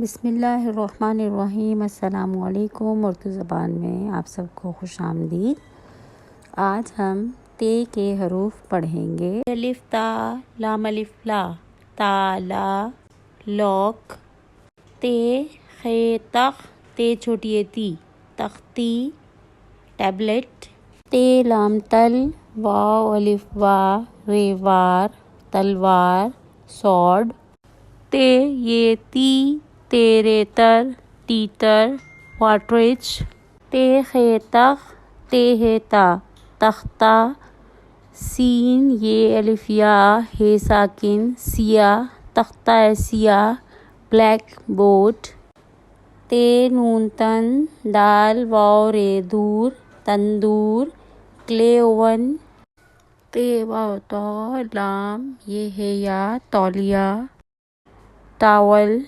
بسم اللہ الرحمن الرحیم۔ السلام علیکم۔ اردو زبان میں آپ سب کو خوش آمدید۔ آج ہم تے کے حروف پڑھیں گے۔ الف تا، لام الف لا، تالا، لوک، تے خے تخ، تے چھوٹی تی، تختی، ٹیبلٹ، تے لام تل، واو الف وا، رے وار، تلوار، سوڈ، تے یہ تی، تیرے تر، تیتر، واٹرچ، تے خے تخ، تے ہے تا، تختہ، سین یہ الف یا، ہے ساکن، سیاہ، تختہ سیاہ، بلیک بورڈ، تے نون تن، دال واو رے دور، تندور، کلے اوون، تے واو تو، لام یہ ہے یا، تولیہ، ٹاول،